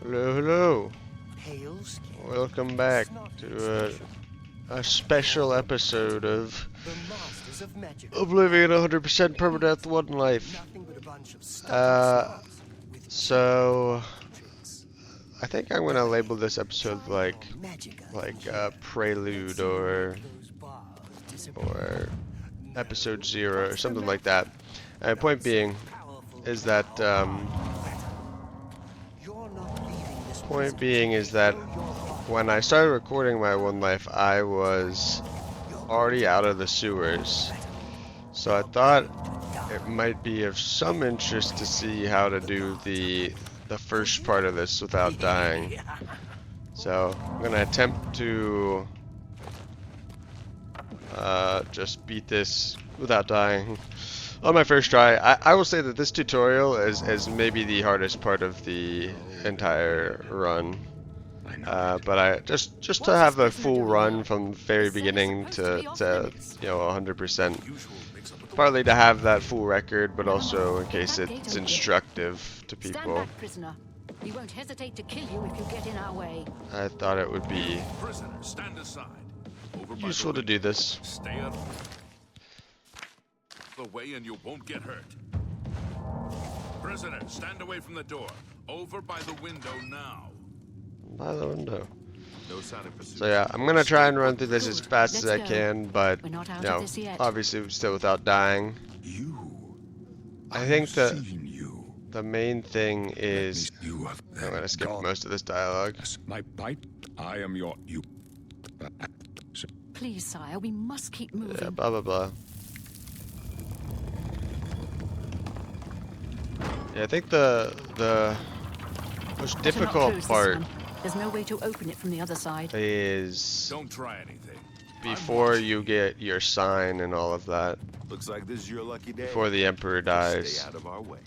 Hello, hello. Welcome back to a special episode of Oblivion 100% Permadeath 1 Life. So I think I'm gonna label this episode like Prelude or episode 0 or something like that. And point being is that when I started recording my one life, I was already out of the sewers. So I thought it might be of some interest to see how to do the first part of this without dying. So I'm gonna attempt to just beat this without dying on my first try. I will say that this tutorial is maybe the hardest part of the entire run. But I just to have a full run from the very beginning to 100%. Partly to have that full record, but also in case it's instructive to people. We won't hesitate to kill you if you get in our way. I thought it would be useful to do this. Stay up the way and you won't get hurt. Prisoner, stand away from the door. Over by the window now. By the window. No sign of pursuit. So yeah, I'm gonna try and run through this as fast as I can, but We're not out you know, of this yet. obviously still without dying. I think that the main thing is I'm gonna skip most of this dialogue. My bite, I am your you. Please, sire, we must keep moving. Yeah, blah blah blah. Yeah, I think the most difficult part There's no way to open it from the other side. is Don't try anything. before you get your sign and all of that. Looks like this is your lucky day. Before the Emperor dies. Stay out of our way.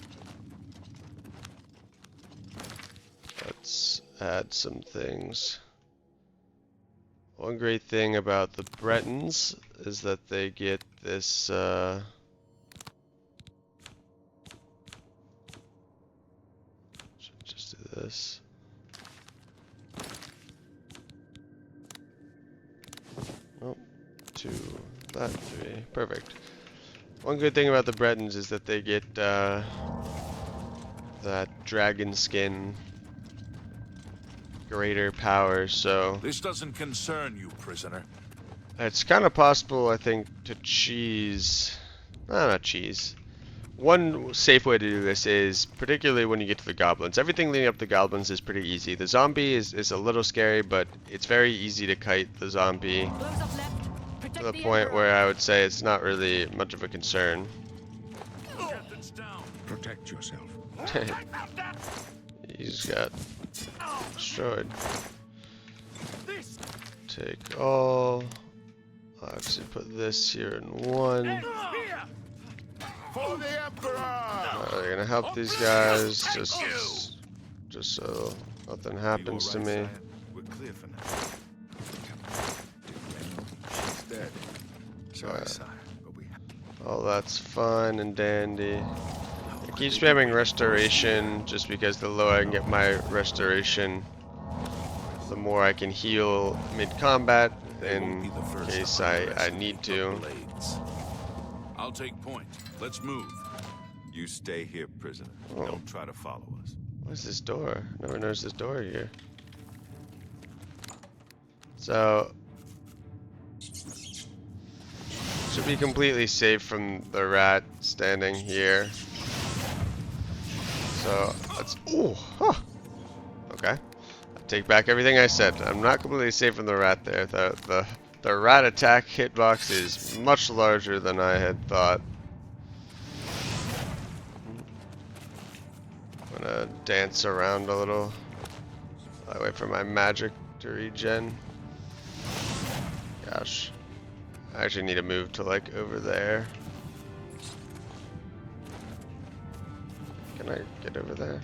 Let's add some things. One great thing about the Bretons is that they get this should just do this. Oh, 2, that 3. Perfect. One good thing about the Bretons is that they get that dragon skin, greater power, so This doesn't concern you, prisoner. it's kind of possible, I think, to cheese. Not cheese. One safe way to do this is, particularly when you get to the goblins. Everything leading up to the goblins is pretty easy. The zombie is a little scary, but it's very easy to kite the zombie to the point where I would say it's not really much of a concern. Captain's down. Protect yourself. He's got destroyed. Take all. I'll actually put this here in 1. For the Emperor! They're gonna help these guys just so nothing happens to me. We're clear for now. She's dead. Sorry, sire, but we have. Oh, that's fun and dandy. I keep spamming restoration just because the lower I can get my restoration, the more I can heal mid-combat in case I need to. I'll take point. Let's move. You stay here, prisoner. Oh. Don't try to follow us. What's this door? Never noticed this door here. So should be completely safe from the rat standing here. So let's. Ooh, huh. Okay. I take back everything I said. I'm not completely safe from the rat there. The rat attack hitbox is much larger than I had thought. I'm gonna dance around a little. I wait for my magic to regen. Gosh. I actually need to move to like over there. Can I get over there?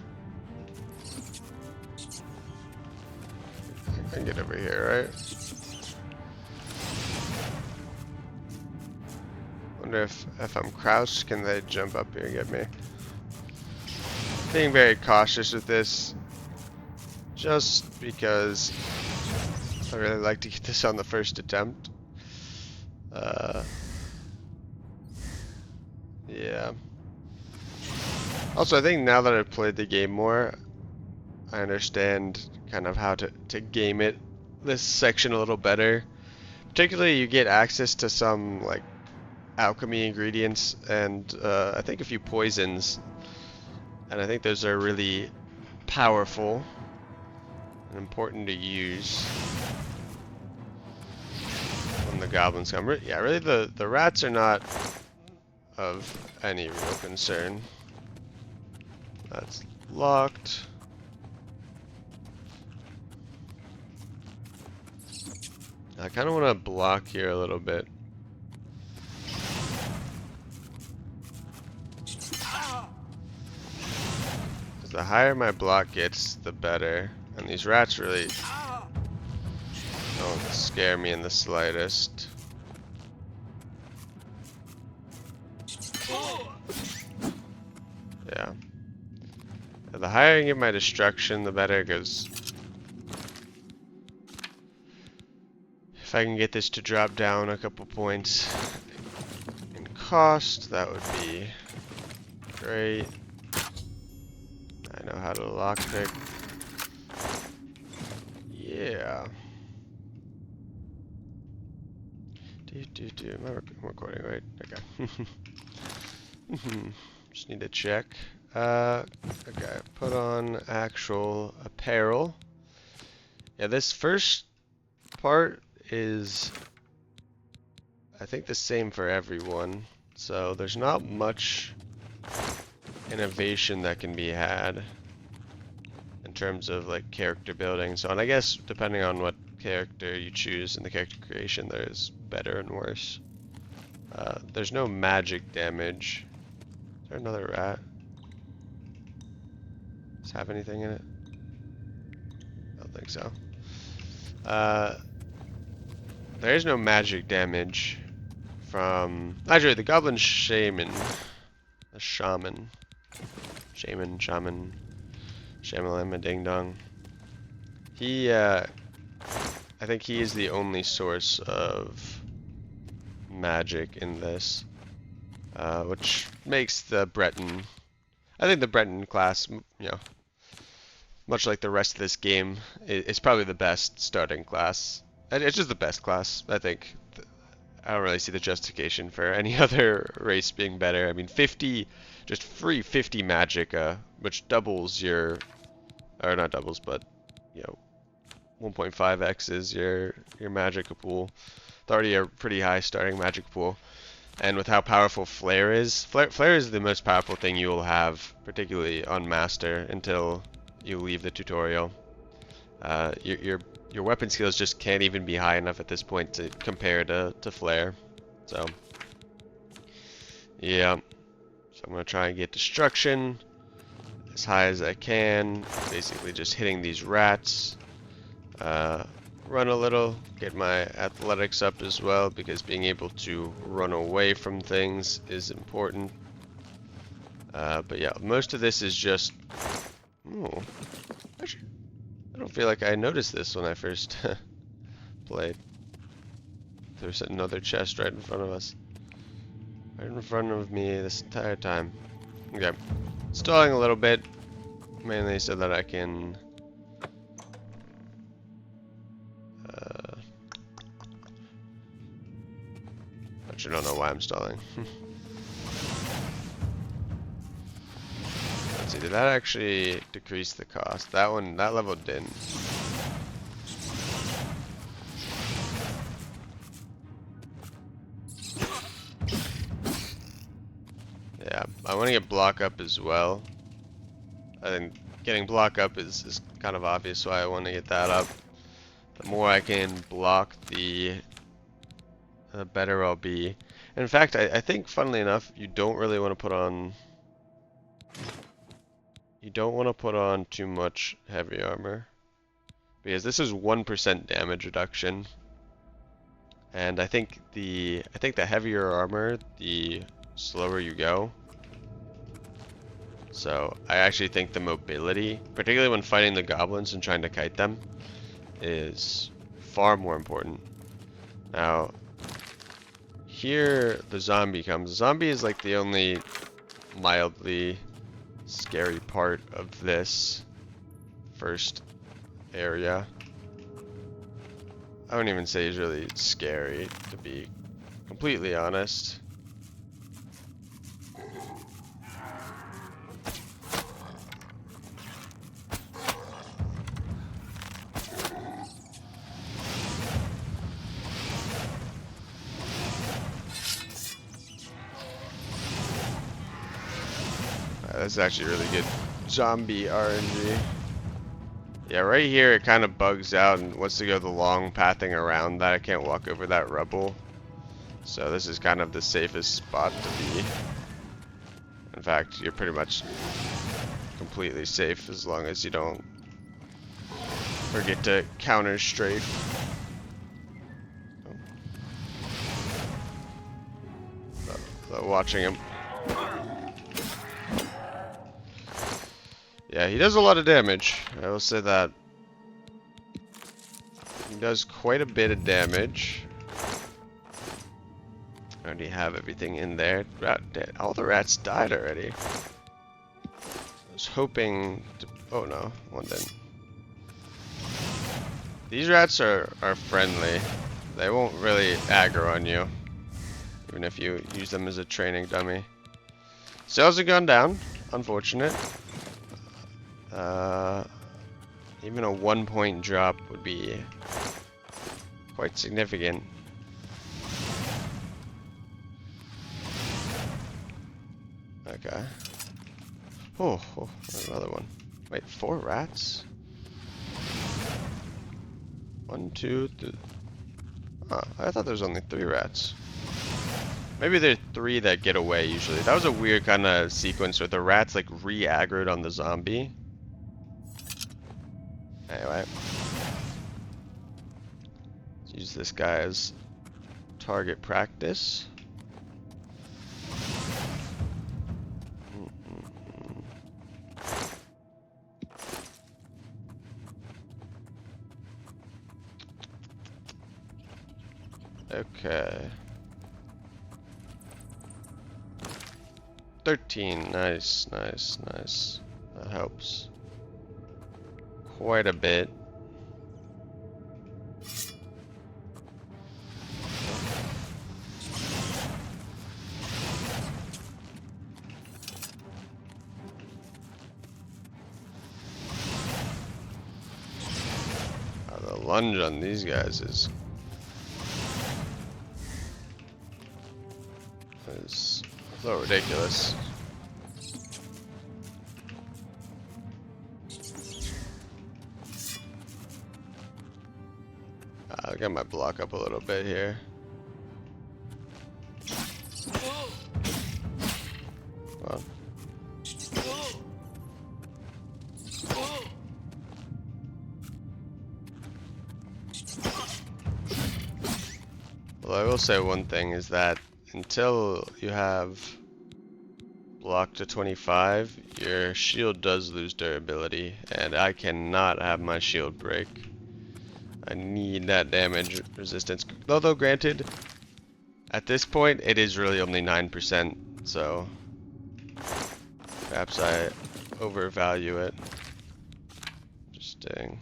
I can get over here, right? Wonder if I'm crouched, can they jump up here and get me? Being very cautious with this. just because I really like to get this on the first attempt. Yeah. Also, I think now that I've played the game more, I understand kind of how to game it, this section a little better. Particularly, you get access to some like alchemy ingredients and I think a few poisons, and I think those are really powerful and important to use when the goblins come. Yeah, really the rats are not of any real concern. That's locked. I kind of want to block here a little bit. Because the higher my block gets, the better. And these rats really don't scare me in the slightest. Yeah. The higher I get my destruction, the better, because if I can get this to drop down a couple points in cost, that would be great. I know how to lockpick. Yeah. I'm recording, right? Okay. Just need to check. Okay, put on actual apparel. Yeah, this first part is, I think, the same for everyone. So there's not much innovation that can be had in terms of like character building. So, and I guess depending on what character you choose in the character creation, there's better and worse. There's no magic damage. Is there another rat? Does it have anything in it? I don't think so. There is no magic damage from... Actually, the goblin shaman. The shaman. Shaman, shamalama ding dong. He, I think he is the only source of magic in this. Which makes the Breton... I think the Breton class, you know, much like the rest of this game, is probably the best starting class. It's just the best class, I think. I don't really see the justification for any other race being better. I mean, 50, just free 50 magic, which doubles your, or not doubles, but, you know, 1.5x is your magic pool. It's already a pretty high starting magic pool. And with how powerful Flare is, Flare is the most powerful thing you will have, particularly on Master, until you leave the tutorial. Your weapon skills just can't even be high enough at this point to compare to Flare. So, yeah. So I'm going to try and get destruction as high as I can. Basically just hitting these rats. Run a little, get my athletics up as well, because being able to run away from things is important. But yeah, most of this is just... Oh, actually, I don't feel like I noticed this when I first played. There's another chest right in front of us. Right in front of me this entire time. Okay. Stalling a little bit, mainly so that I can... Actually, I don't know why I'm stalling. Let's see, did that actually decrease the cost? That one, that level didn't. Yeah, I want to get block up as well. I think getting block up is kind of obvious, so I want to get that up. The more I can block, the better I'll be. In fact, I think, funnily enough, you don't really want to put on... You don't want to put on too much heavy armor, because this is 1% damage reduction. And I think the heavier armor, the slower you go. So I actually think the mobility, particularly when fighting the goblins and trying to kite them, is far more important. Now, here the zombie comes. The zombie is like the only mildly scary part of this first area. I wouldn't even say he's really scary, to be completely honest. That's actually really good zombie RNG. Yeah, right here it kind of bugs out and wants to go the long pathing around that. I can't walk over that rubble. So this is kind of the safest spot to be. In fact, you're pretty much completely safe as long as you don't forget to counter strafe. Watching him. Yeah, he does a lot of damage. I will say that. He does quite a bit of damage. I already have everything in there. All the rats died already. I was hoping to... Oh no, one didn't. These rats are friendly. They won't really aggro on you, even if you use them as a training dummy. Sales have gone down. Unfortunate. Even a 1 point drop would be quite significant. Okay. Oh, another one. Wait, 4 rats? 1, 2, 3. Huh, I thought there was only 3 rats. Maybe there are 3 that get away usually. That was a weird kind of sequence where the rats like re-aggroed on the zombie. Anyway. Let's use this guy as target practice. Okay. 13. Nice, nice, nice. That helps quite a bit. The lunge on these guys is a little ridiculous. I'll get my block up a little bit here. Well. Well, I will say one thing is that until you have block to 25, your shield does lose durability, and I cannot have my shield break. I need that damage resistance. Although granted, at this point it is really only 9%, so perhaps I overvalue it. Interesting.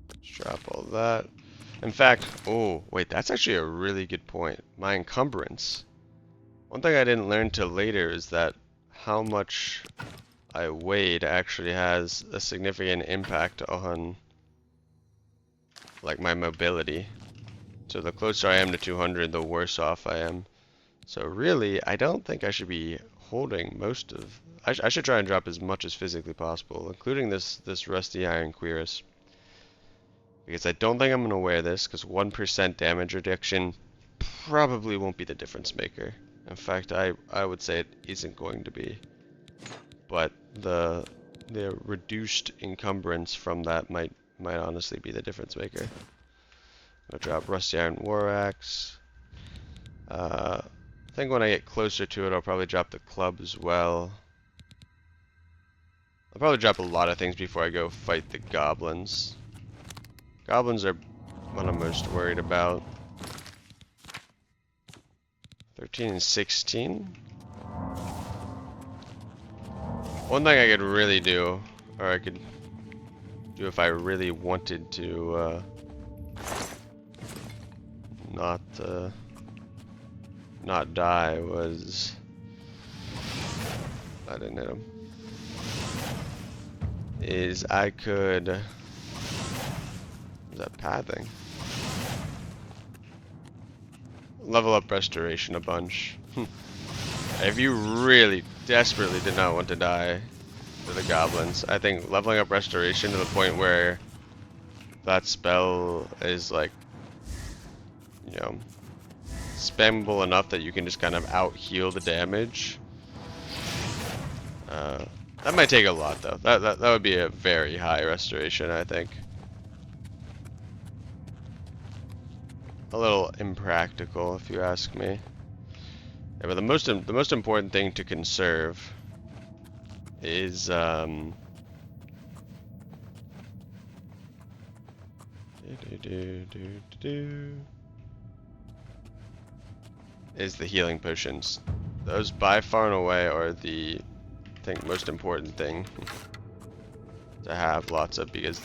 Let's drop all that. In fact, oh wait, that's actually a really good point. My encumbrance. One thing I didn't learn till later is that how much I weighed actually has a significant impact on like my mobility. So the closer I am to 200, the worse off I am. So really, I don't think I should be holding most of... I should try and drop as much as physically possible, including this rusty iron cuirass. Because I don't think I'm going to wear this, because 1% damage reduction probably won't be the difference maker. In fact, I would say it isn't going to be. But the reduced encumbrance from that might honestly be the difference maker. I'll drop rusty iron war axe. I think when I get closer to it, I'll probably drop the club as well. I'll probably drop a lot of things before I go fight the goblins. Goblins are what I'm most worried about. 13 and 16. One thing I could really do, or I could do if I really wanted to, not die was... I didn't hit him. Is I could... Is that pathing? Level up restoration a bunch. If you really desperately did not want to die to the goblins, I think leveling up restoration to the point where that spell is like, you know, spammable enough that you can just kind of out heal the damage. That might take a lot though. That would be a very high restoration, I think. A little impractical, if you ask me. Yeah, but the most important thing to conserve is is the healing potions. Those by far and away are the, I think, most important thing to have lots of, because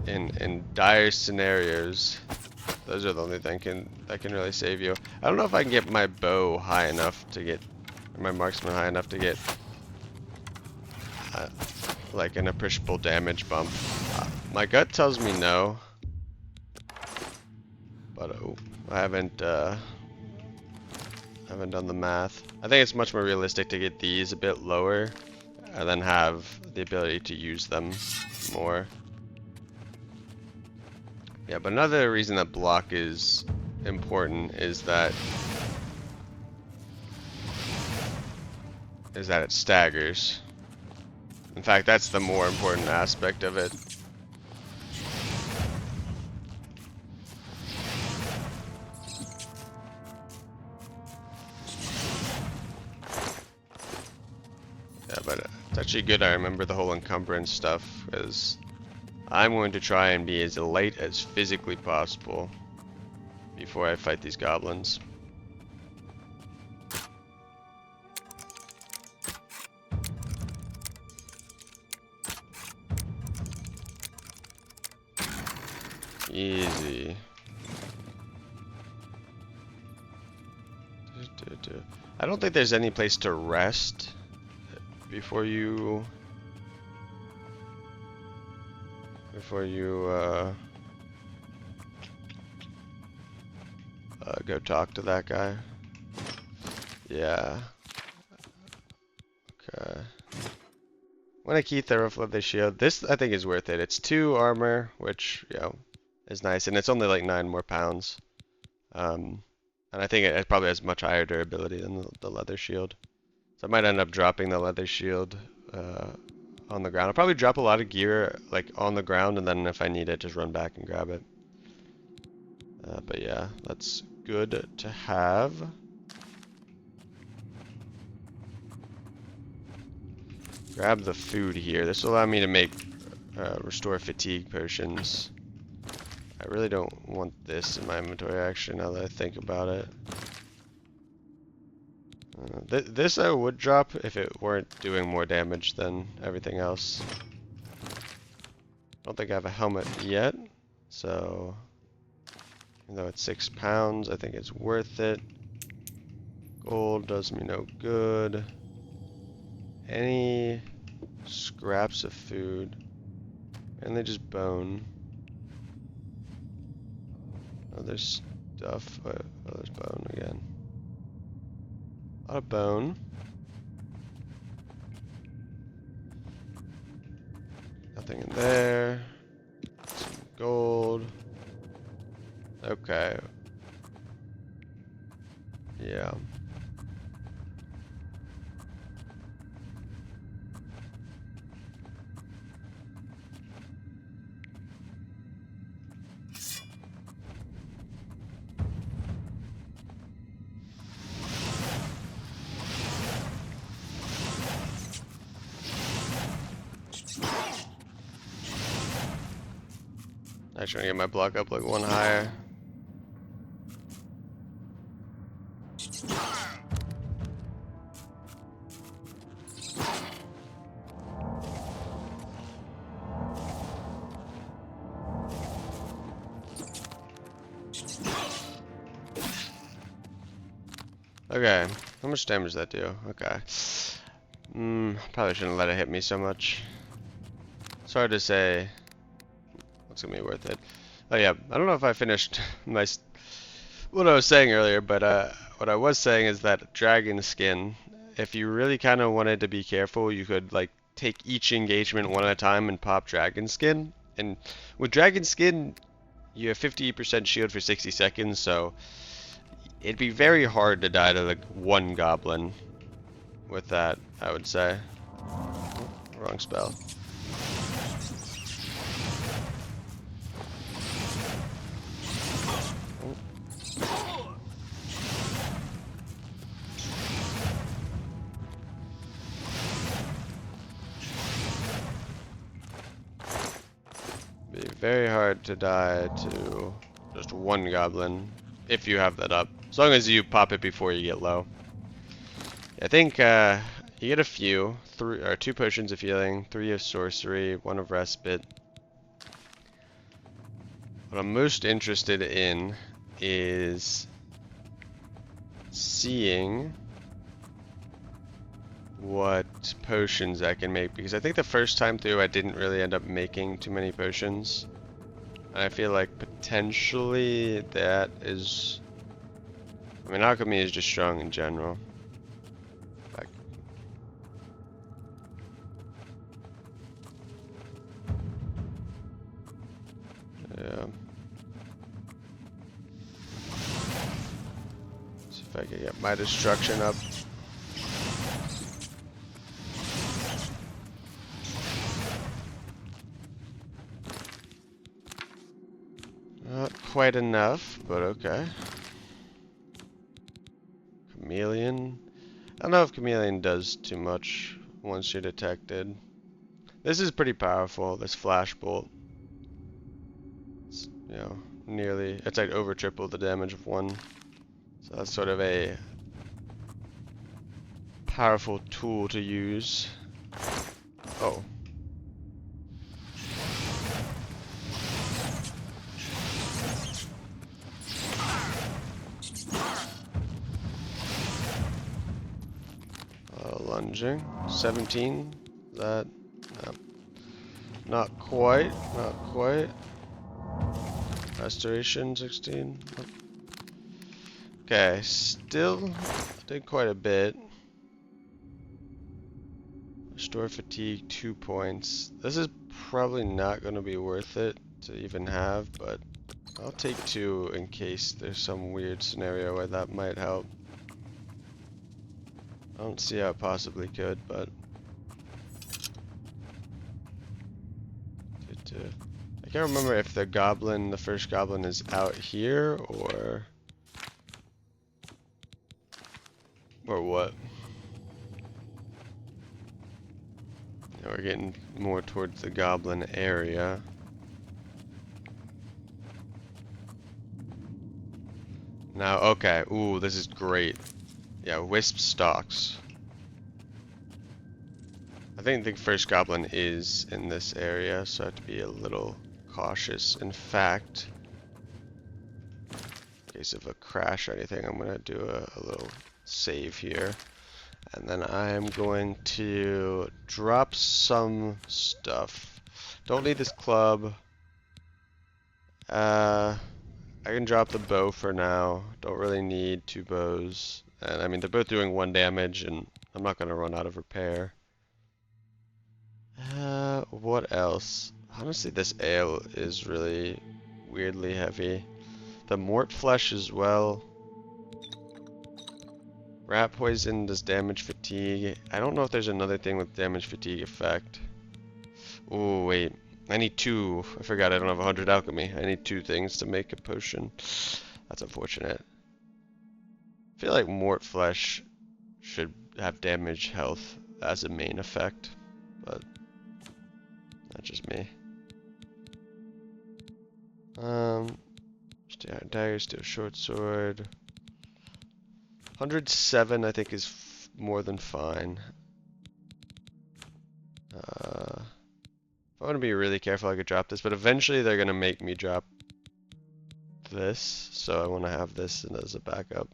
in dire scenarios, those are the only thing that can really save you. I don't know if I can get my bow high enough to get, or my marksman high enough to get like an appreciable damage bump. My gut tells me no, but I haven't done the math. I think it's much more realistic to get these a bit lower and then have the ability to use them more. Yeah, but another reason that block is important is that it staggers. In fact, that's the more important aspect of it. Yeah, but it's actually good I remember the whole encumbrance stuff, because I'm going to try and be as light as physically possible before I fight these goblins. Easy. I don't think there's any place to rest before you go talk to that guy. Yeah. Okay. When a key Theraphil of the shield, this I think is worth it. It's 2 armor, which, you know, is nice, and it's only like 9 more pounds. And I think it probably has much higher durability than the leather shield. So I might end up dropping the leather shield on the ground. I'll probably drop a lot of gear like on the ground, and then if I need it, just run back and grab it. But yeah, that's good to have. Grab the food here. This will allow me to make restore fatigue potions. I really don't want this in my inventory actually, now that I think about it. This I would drop if it weren't doing more damage than everything else. I don't think I have a helmet yet, so even though it's 6 pounds, I think it's worth it. Gold does me no good. Any scraps of food, and they just bone. Oh, there's stuff. Oh, there's bone again. A lot of bone. Nothing in there. Some gold. Okay. Yeah. Actually, gonna get my block up like one higher. Okay, how much damage does that do? Okay. Probably shouldn't let it hit me so much. It's hard to say what's gonna be worth it. Oh yeah, I don't know if I finished what I was saying earlier, but what I was saying is that dragon skin, if you really kind of wanted to be careful, you could like take each engagement one at a time and pop dragon skin. And with dragon skin, you have 50% shield for 60 seconds, so it'd be very hard to die to like one goblin with that, I would say. Oh, wrong spell. Be very hard to die to just one goblin if you have that up. As long as you pop it before you get low. I think you get a few, 2 potions of healing, 3 of sorcery, 1 of respite. What I'm most interested in is seeing what potions I can make, because I think the first time through I didn't really end up making too many potions. And I feel like potentially that is... I mean, alchemy is just strong in general. Like, yeah. See if I can get my destruction up. Not quite enough, but okay. Chameleon. I don't know if Chameleon does too much once you're detected. This is pretty powerful, this flash bolt. It's, you know, it's like over triple the damage of one. So that's sort of a powerful tool to use. Oh. Lunging. 17. That. No. Not quite. Not quite. Restoration 16. Okay, still did quite a bit. Restore fatigue 2 points. This is probably not going to be worth it to even have, but I'll take 2 in case there's some weird scenario where that might help. I don't see how it possibly could, but I can't remember if the first goblin is out here or what. Yeah, we're getting more towards the goblin area. Now, okay, ooh, this is great. Yeah, wisp stalks. I think the first goblin is in this area, so I have to be a little cautious. In fact, in case of a crash or anything, I'm going to do a little save here. And then I'm going to drop some stuff. Don't need this club. I can drop the bow for now. Don't really need 2 bows. And I mean, they're both doing 1 damage, and I'm not going to run out of repair. What else? Honestly, this ale is really weirdly heavy. The mort flesh as well. Rat poison does damage fatigue. I don't know if there's another thing with damage fatigue effect. Oh wait, I need 2. I forgot I don't have 100 alchemy. I need 2 things to make a potion. That's unfortunate. I feel like mort flesh should have damage health as a main effect, but that's just me. Dagger, steel short sword. 107 I think is more than fine. If I want to be really careful I could drop this, but eventually they're going to make me drop this, so I want to have this as a backup.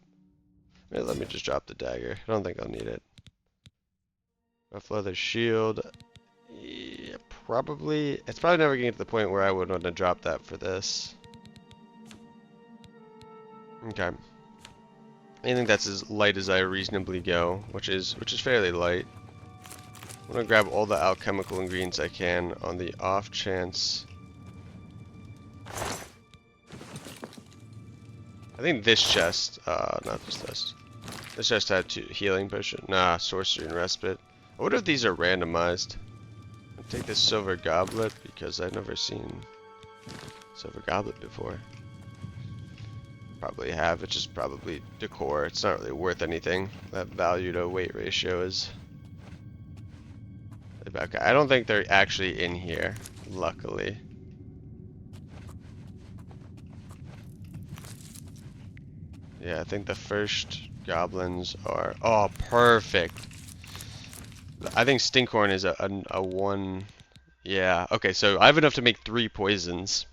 Maybe let me just drop the dagger. I don't think I'll need it. Rough leather shield. Yeah, probably. It's probably never getting to the point where I would want to drop that for this. Okay. I think that's as light as I reasonably go, which is fairly light. I'm gonna grab all the alchemical ingredients I can on the off chance. I think this chest, not this chest. This chest had 2 healing potion. Nah, sorcery and respite. I wonder if these are randomized. I'll take this silver goblet because I've never seen silver goblet before. Probably have. It's just probably decor. It's not really worth anything. That value to weight ratio is. Okay, I don't think they're actually in here, luckily. Yeah, I think the first goblins are. Oh, perfect. I think Stinkhorn is a 1. Yeah, okay, so I have enough to make 3 poisons.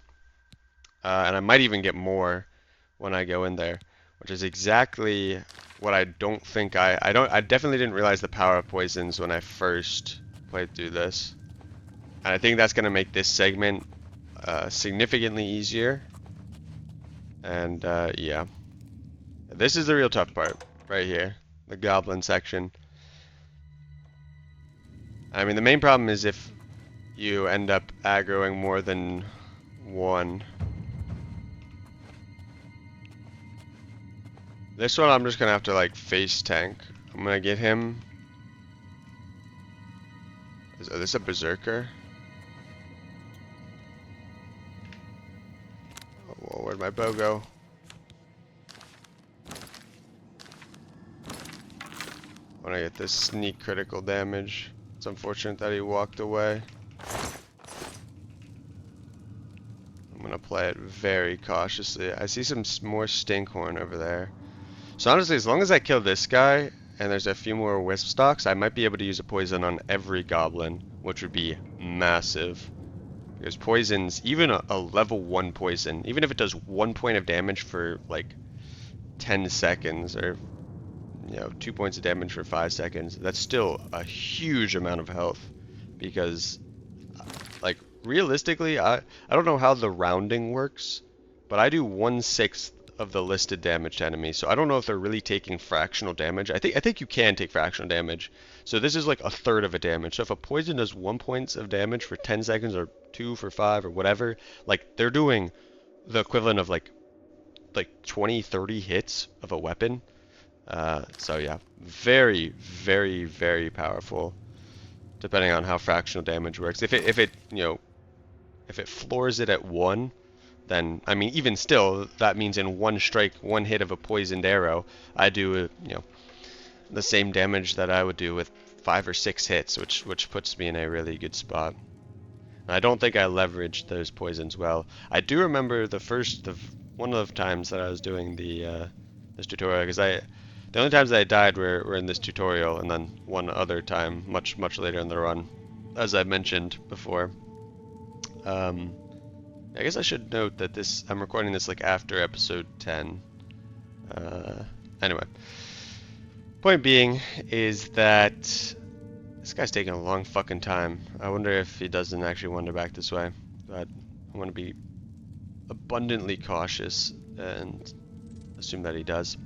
And I might even get more when I go in there, which is exactly what I don't think I definitely didn't realize the power of poisons when I first played through this. And I think that's going to make this segment significantly easier. And yeah. This is the real tough part, right here. The goblin section. I mean, the main problem is if you end up aggroing more than 1. This one I'm just gonna have to like face tank. I'm gonna get him. Is this a berserker? Oh, whoa, where'd my bow go? I wanna get this sneak critical damage. It's unfortunate that he walked away. I'm gonna play it very cautiously. I see some more Stinkhorn over there. So honestly, as long as I kill this guy, and there's a few more wisp stalks, I might be able to use a poison on every goblin, which would be massive. Because poisons, even a level 1 poison, even if it does 1 point of damage for like 10 seconds, or 2 points of damage for 5 seconds, that's still a huge amount of health. Because, like, realistically, I don't know how the rounding works, but I do 1/6 of the listed damage to enemies, so I don't know if they're really taking fractional damage. I think you can take fractional damage, so this is like a third of a damage. So if a poison does 1 point of damage for 10 seconds, or 2 for 5, or whatever, like they're doing the equivalent of like 20, 30 hits of a weapon. So yeah, very, very, very powerful, depending on how fractional damage works. If it floors it at 1. Then, I mean, even still, that means in 1 strike, 1 hit of a poisoned arrow, I do, the same damage that I would do with 5 or 6 hits, which puts me in a really good spot. And I don't think I leveraged those poisons well. I do remember one of the times that I was doing this tutorial, because the only times that I died were in this tutorial, and then one other time, much later in the run, as I mentioned before. I guess I should note that I'm recording this like after episode 10. Anyway. Point being is that this guy's taking a long fucking time. I wonder if he doesn't actually wander back this way. But I want to be abundantly cautious and assume that he does.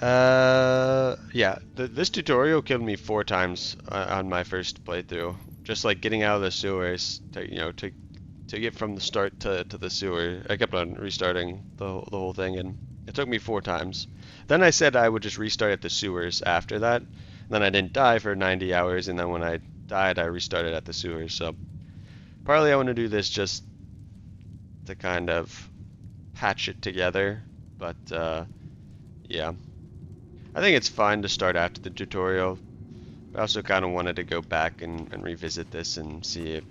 Yeah, this tutorial killed me 4 times on my first playthrough. Just like getting out of the sewers, to get from the start to the sewer. I kept on restarting the whole thing, and it took me 4 times. Then I said I would just restart at the sewers after that. Then I didn't die for 90 hours, and then when I died, I restarted at the sewers. So partly I want to do this just to kind of patch it together, but yeah. I think it's fine to start after the tutorial. I also kind of wanted to go back and revisit this and see if,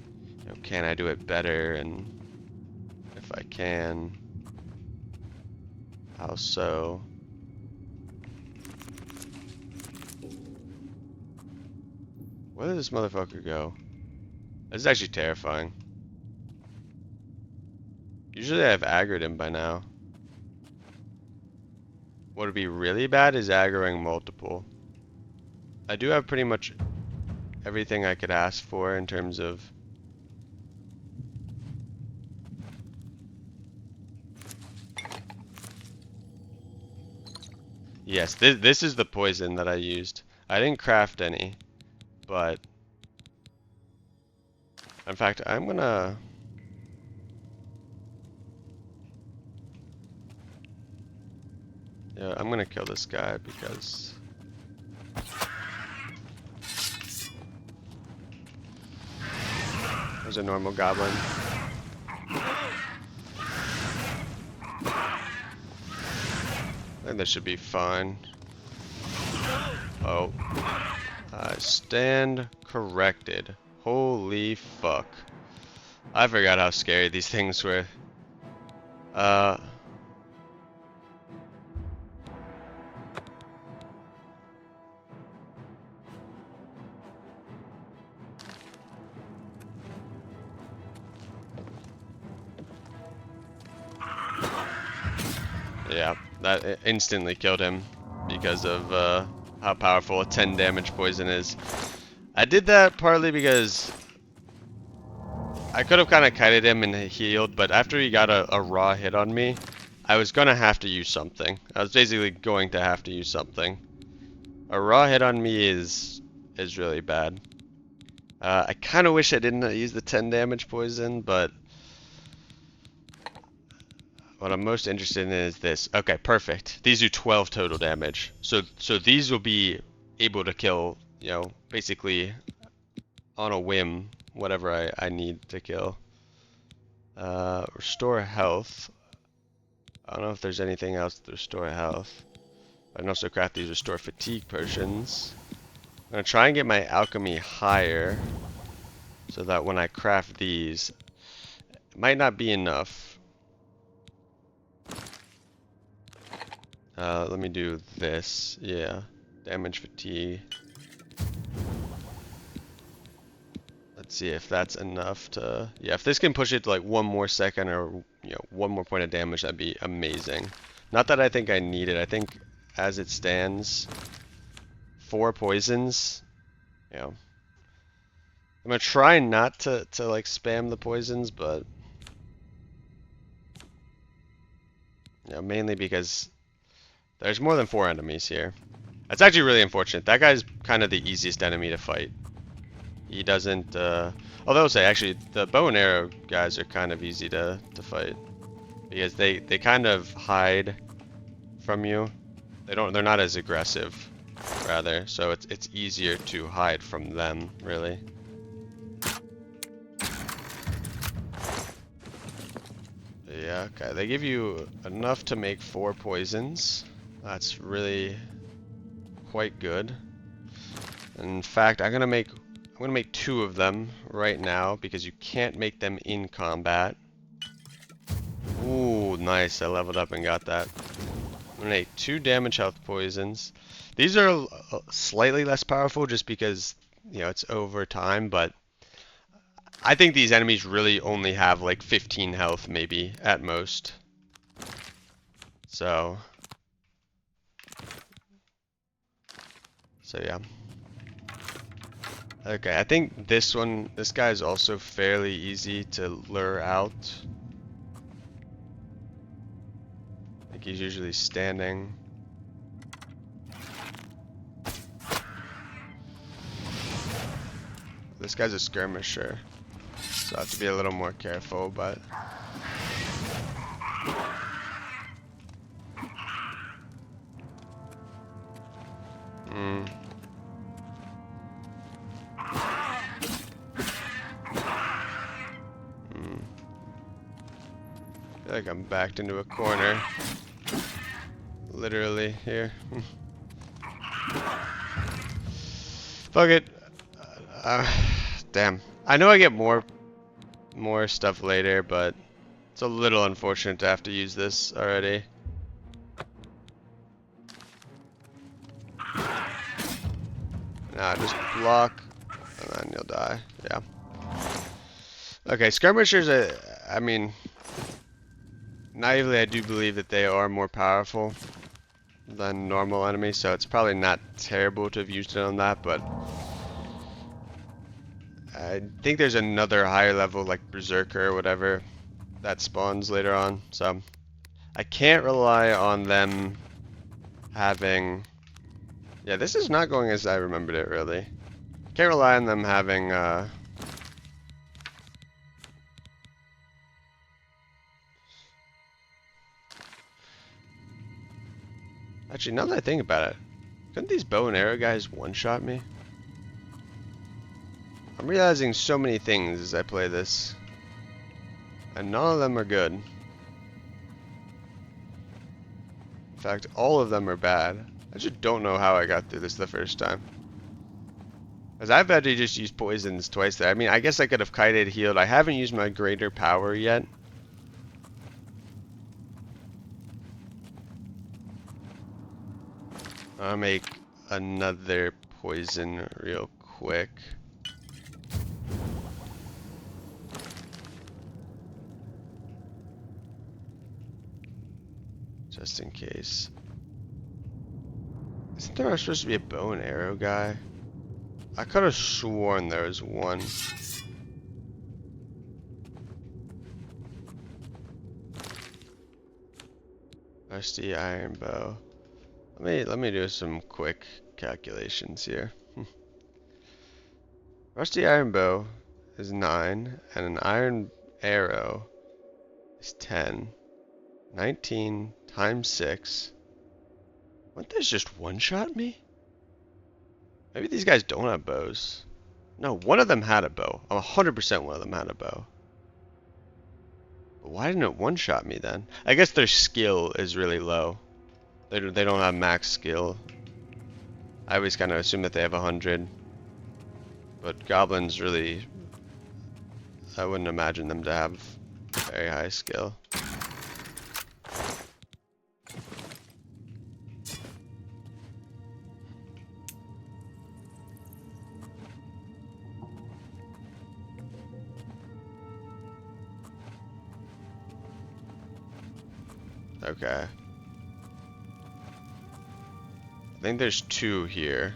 can I do it better, and if I can. How so? Where did this motherfucker go? This is actually terrifying. Usually I've aggroed him by now. What would be really bad is aggroing multiple. I do have pretty much everything I could ask for in terms of... Yes, this is the poison that I used. I didn't craft any, but... In fact, I'm gonna... Yeah, I'm gonna kill this guy because... There's a normal goblin. I think this should be fine. Oh. I stand corrected. Holy fuck. I forgot how scary these things were. Yeah, that instantly killed him because of how powerful a 10 damage poison is. I did that partly because I could have kind of kited him and healed, but after he got a raw hit on me, I was going to have to use something. I was basically going to have to use something. A raw hit on me is really bad. I kind of wish I didn't use the 10 damage poison, but what I'm most interested in is this. Okay, perfect. These do 12 total damage. So these will be able to kill, you know, basically on a whim, whatever I need to kill. Restore health. I don't know if there's anything else to restore health. I can also craft these restore fatigue potions. I'm going to try and get my alchemy higher so that when I craft these, it might not be enough. Let me do this. Yeah. Damage fatigue. Let's see if that's enough to... Yeah, if this can push it to like 1 more second or, you know, 1 more point of damage, that'd be amazing. Not that I think I need it. I think as it stands, 4 poisons, you know. I'm gonna try not to like spam the poisons, but... You know, mainly because there's more than 4 enemies here. That's actually really unfortunate. That guy's kind of the easiest enemy to fight. He doesn't, although I'll say actually the bow and arrow guys are kind of easy to fight. Because they kind of hide from you. They're not as aggressive, rather, so it's easier to hide from them, really. Yeah, okay, they give you enough to make 4 poisons. That's really quite good. In fact, I'm gonna make 2 of them right now because you can't make them in combat. Ooh, nice, I leveled up and got that. I'm gonna make 2 damage health poisons. These are slightly less powerful just because, you know, it's over time, but I think these enemies really only have like 15 health maybe at most. So yeah. Okay, I think this guy is also fairly easy to lure out. I think he's usually standing. This guy's a skirmisher, so I have to be a little more careful, but... I feel like I'm backed into a corner. Literally here. Fuck it. Damn. I know I get more stuff later, but It's a little unfortunate to have to use this already. Now just block, and then you'll die. Yeah. Okay, skirmishers, I mean, naively I do believe that they are more powerful than normal enemies, so it's probably not terrible to have used it on that, but I think there's another higher level, like Berserker or whatever, that spawns later on, so I can't rely on them having... Yeah, this is not going as I remembered it, really. Can't rely on them having, Actually, now that I think about it, couldn't these bow and arrow guys one-shot me? I'm realizing so many things as I play this, and none of them are good. In fact, all of them are bad. I just don't know how I got through this the first time. As I've had to just use poisons twice there. I mean, I guess I could have kited, healed. I haven't used my greater power yet. I'll make another poison real quick. Just in case. Isn't there supposed to be a bow and arrow guy? I could have sworn there was one. Rusty iron bow. Let me do some quick calculations here. Rusty iron bow is 9, and an iron arrow is 10. 19 times 6. Wouldn't this just one-shot me? Maybe these guys don't have bows. No, one of them had a bow. I'm 100% one of them had a bow. But why didn't it one-shot me then? I guess their skill is really low. They don't have max skill. I always kind of assume that they have 100. But goblins really... I wouldn't imagine them to have very high skill. Okay. I think there's 2 here.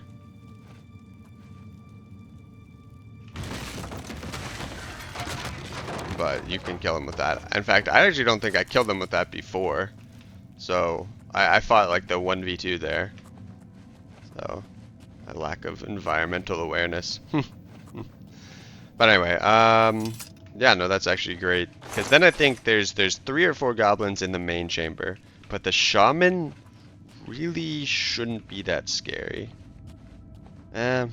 But you can kill him with that. In fact, I actually don't think I killed them with that before. So, I fought like the 1v2 there. So, a lack of environmental awareness. But anyway, yeah, no, that's actually great. Because then I think there's 3 or 4 goblins in the main chamber. But the shaman really shouldn't be that scary. I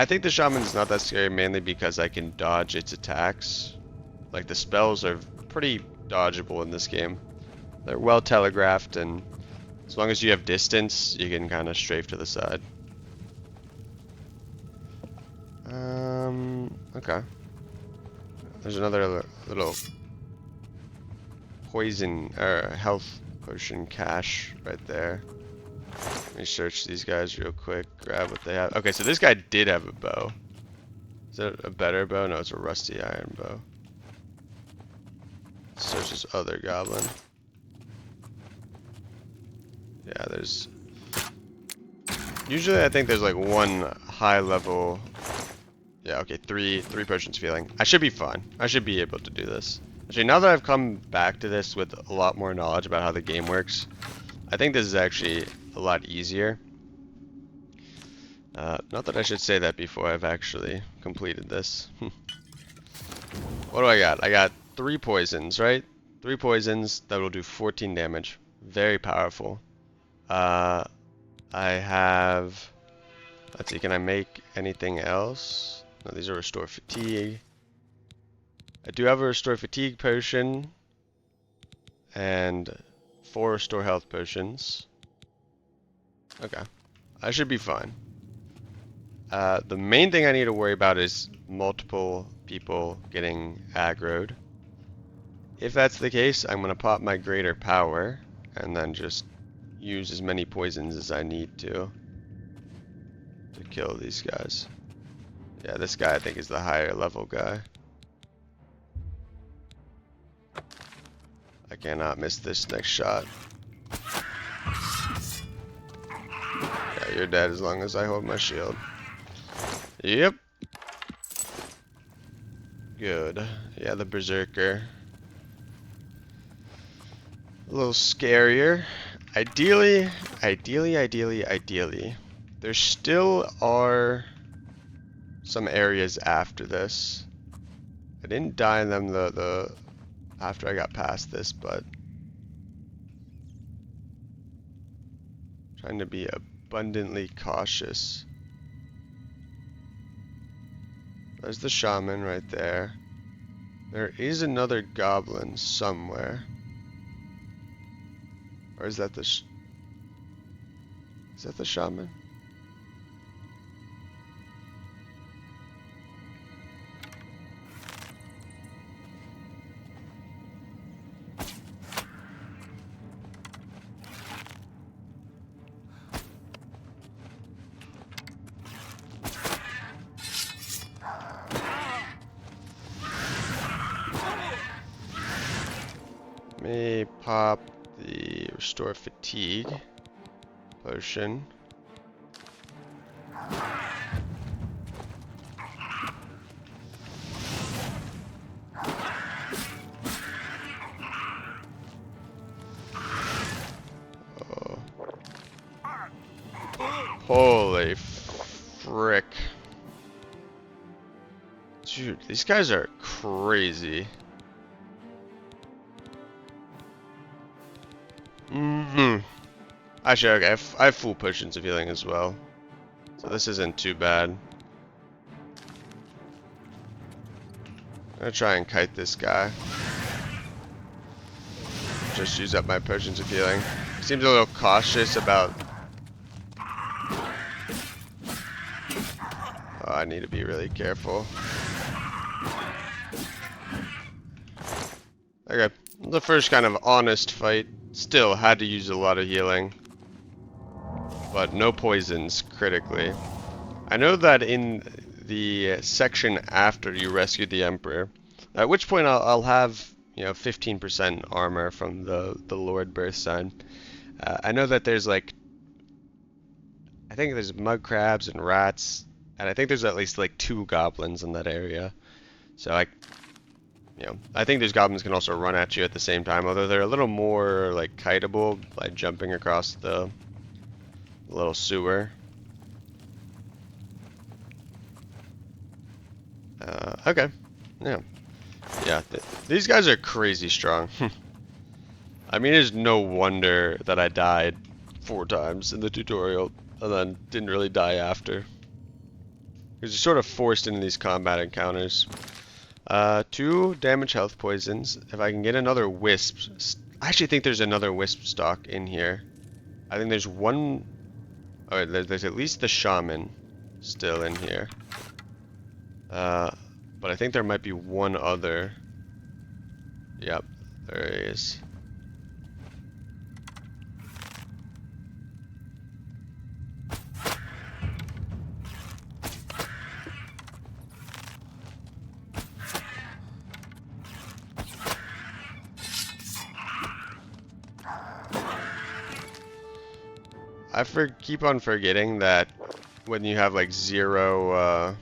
think the shaman's not that scary mainly because I can dodge its attacks. Like the spells are pretty dodgeable in this game. They're well telegraphed, and as long as you have distance, you can kind of strafe to the side. Okay. There's another little poison or health potion cache right there. Let me search these guys real quick, grab what they have. Okay, so this guy did have a bow. Is that a better bow? No, it's a rusty iron bow. Search this other goblin. Yeah, there's... Usually I think there's like 1 high level... Yeah, okay, 3 potions feeling. I should be fine. I should be able to do this. Actually, now that I've come back to this with a lot more knowledge about how the game works, I think this is actually a lot easier. Not that I should say that before I've actually completed this. What do I got? I got 3 poisons, right? 3 poisons that will do 14 damage. Very powerful. I have... Let's see, can I make anything else? No, these are restore fatigue. I do have a restore fatigue potion. And 4 restore health potions. Okay. I should be fine. The main thing I need to worry about is multiple people getting aggroed. If that's the case, I'm going to pop my greater power and then just use as many poisons as I need to kill these guys. Yeah, this guy I think is the higher level guy. I cannot miss this next shot. Yeah, you're dead as long as I hold my shield. Yep. Good. Yeah, the Berserker. A little scarier. Ideally, there still are some areas after this. I didn't die in them the after I got past this, but trying to be abundantly cautious. There's the shaman right there. There is another goblin somewhere. Or is that the is that the shaman? Let me pop the restore fatigue potion. Oh. Holy frick. Dude, these guys are crazy. Actually, okay, I have full potions of healing as well. So this isn't too bad. I'm gonna try and kite this guy. Just use up my potions of healing. Seems a little cautious about... Oh, I need to be really careful. Okay, the first kind of honest fight. Still had to use a lot of healing. But no poisons critically. I know that in the section after you rescue the Emperor, at which point I'll have, you know, 15% armor from the Lord Birth Sign. I know that there's like, I think there's mud crabs and rats, and I think there's at least like 2 goblins in that area. So I think those goblins can also run at you at the same time, although they're a little more like kiteable by jumping across the little sewer. Okay. Yeah. These guys are crazy strong. I mean, it's no wonder that I died 4 times in the tutorial and then didn't really die after. Because you're sort of forced into these combat encounters. 2 damage health poisons. If I can get another wisp. I actually think there's another wisp stock in here. I think there's one... Oh, there's at least the shaman still in here. But I think there might be one other. Yep, there is. Keep on forgetting that when you have like 0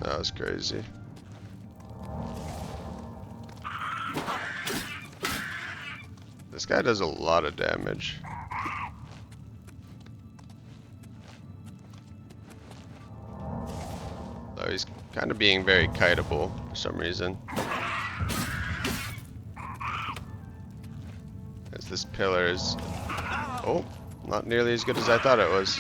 that was crazy. This guy does a lot of damage. Though he's kind of being very kiteable for some reason. As this pillar is... Oh, not nearly as good as I thought it was.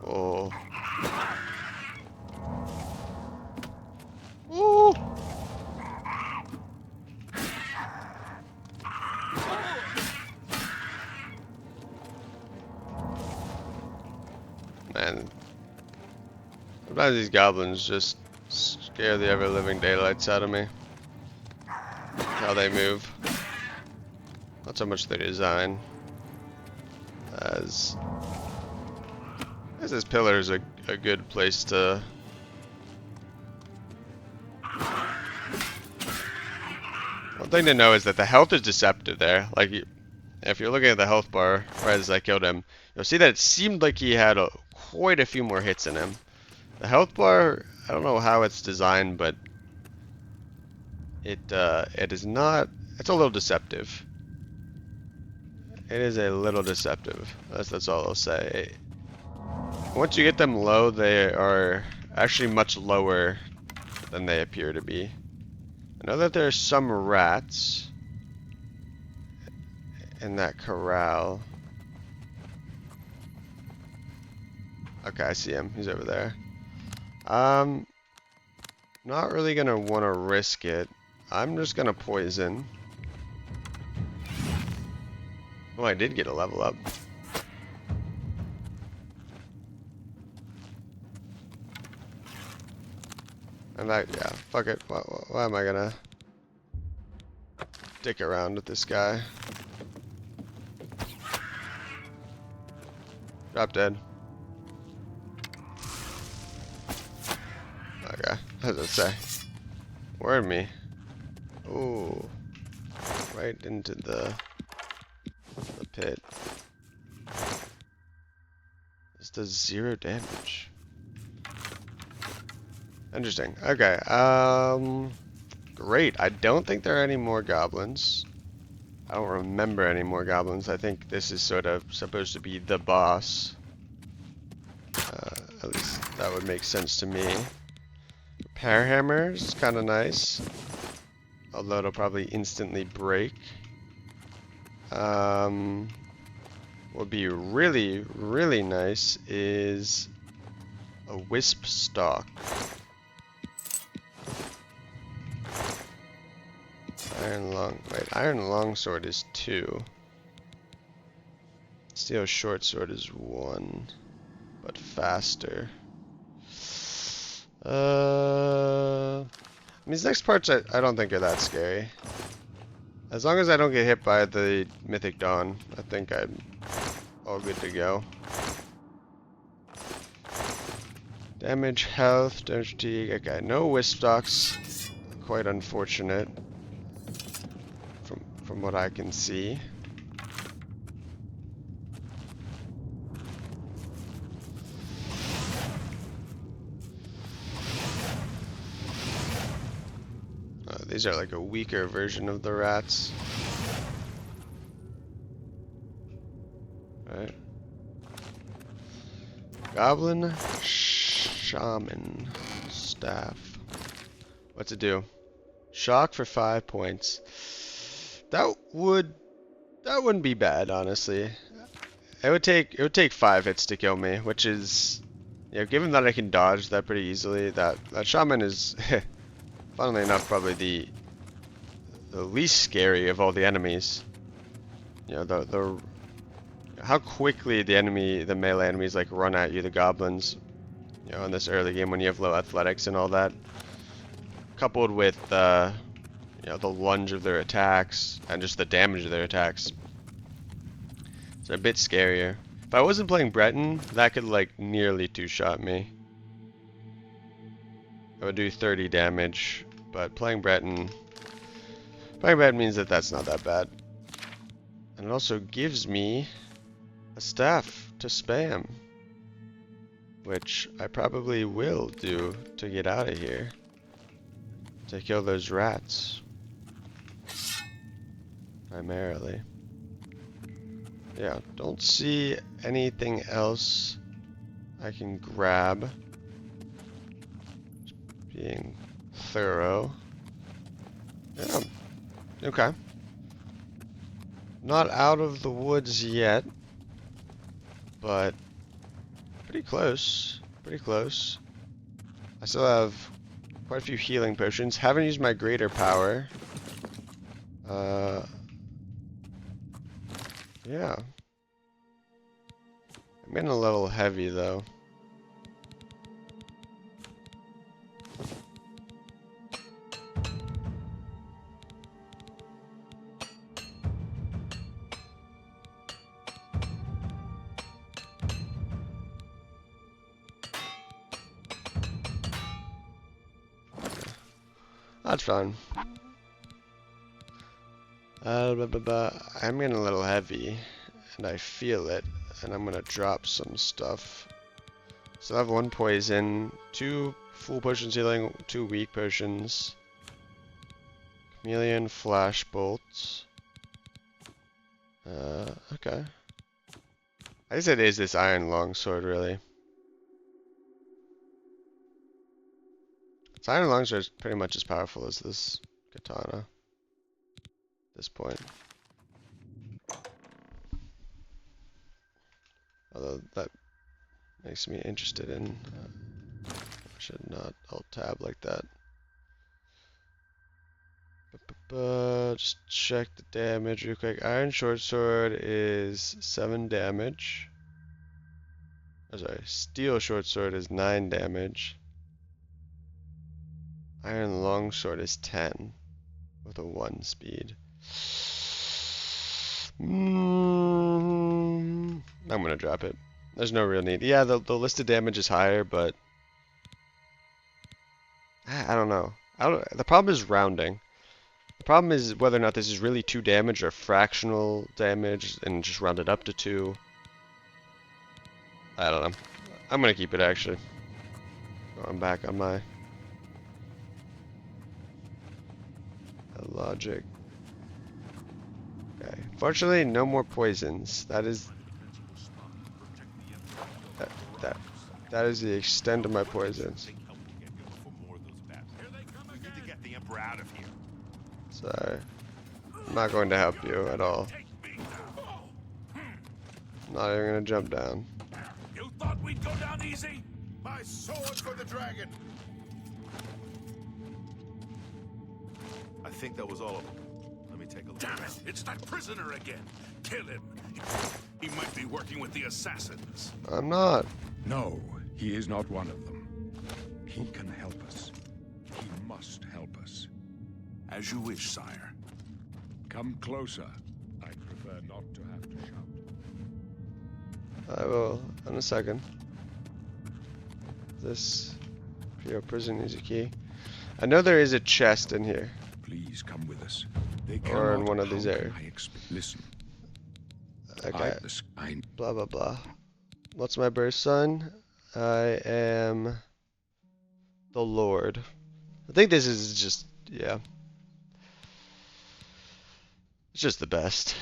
Oh. Man, sometimes these goblins just scare the ever-living daylights out of me. How they move. Not so much their design as this pillar is a good place to. One thing to know is that the health is deceptive there. Like, if you're looking at the health bar right as I killed him, you'll see that it seemed like he had quite a few more hits in him. The health bar, I don't know how it's designed, but it is not. It's a little deceptive. It is a little deceptive. That's all I'll say. Once you get them low, they are actually much lower than they appear to be. I know that there are some rats in that corral. Okay, I see him. He's over there. Not really gonna want to risk it. I'm just gonna poison. Oh, I did get a level up. And yeah, fuck it. Why am I gonna dick around with this guy? Drop dead. Okay, what does it say? Word me. Ooh. Right into the pit. This does 0 damage. Interesting. Okay. Great. I don't think there are any more goblins. I don't remember any more goblins. I think this is sort of supposed to be the boss. At least that would make sense to me. Repair hammer is kind of nice. Although it'll probably instantly break. What would be really, really nice is a wisp stalk. Iron longsword is 2. Steel short sword is 1, but faster. These next parts I don't think are that scary. As long as I don't get hit by the Mythic Dawn, I think I'm all good to go. Damage, health, damage fatigue. Okay, no wisp stalks. Quite unfortunate. From what I can see. These are like a weaker version of the rats. Right. Goblin Shaman Staff. What's it do? Shock for 5 points. That wouldn't be bad, honestly. It would take 5 hits to kill me, which is, you know, given that I can dodge that pretty easily, that shaman is funnily enough probably the least scary of all the enemies. You know, the how quickly the melee enemies like run at you, the goblins, you know, in this early game when you have low athletics and all that, coupled with you know, the lunge of their attacks and just the damage of their attacks. It's a bit scarier. If I wasn't playing Breton, that could like nearly 2-shot me. I would do 30 damage, but playing Breton means that that's not that bad. And it also gives me a staff to spam, which I probably will do to get out of here, to kill those rats. Primarily. Yeah, don't see anything else I can grab. Just being thorough. Yeah. Okay. Not out of the woods yet, but pretty close. Pretty close. I still have quite a few healing potions. Haven't used my greater power. Yeah. I'm getting a little heavy though. That's fine. I'm getting a little heavy, and I feel it, and I'm gonna drop some stuff. So I have 1 poison, 2 full potions healing, 2 weak potions, chameleon, flash bolts. Okay. I guess it is this iron longsword, really. This iron longsword is pretty much as powerful as this katana at this point. Although that makes me interested in. I should not alt tab like that. Just check the damage real quick. Iron short sword is 7 damage. Oh, sorry, steel short sword is 9 damage. Iron long sword is 10 with a 1 speed. I'm gonna drop it. There's no real need. Yeah, the listed damage is higher, but I don't know. The problem is rounding. The problem is whether or not this is really 2 damage or fractional damage and just round it up to 2. I don't know. I'm gonna keep it actually. I'm back on my logic. Okay. Fortunately, no more poisons. That is that is the extent of my poisons. Sorry. I'm not going to help you at all. Not even gonna jump down. You thought we'd go down easy? My sword for the dragon. I think that was all of them. Let me take a look. Damn it! It's that prisoner again. Kill him. He might be working with the assassins. I'm not. No, he is not one of them. He can help us. He must help us. As you wish, sire. Come closer. I'd prefer not to have to shout. I will in a second. This pure prison is a key. I know there is a chest in here. Please come with us. They Or in cannot- one of these how can areas. I Listen. Okay. I Blah blah blah. What's my birth son? I am the Lord. I think this is just, yeah. It's just the best.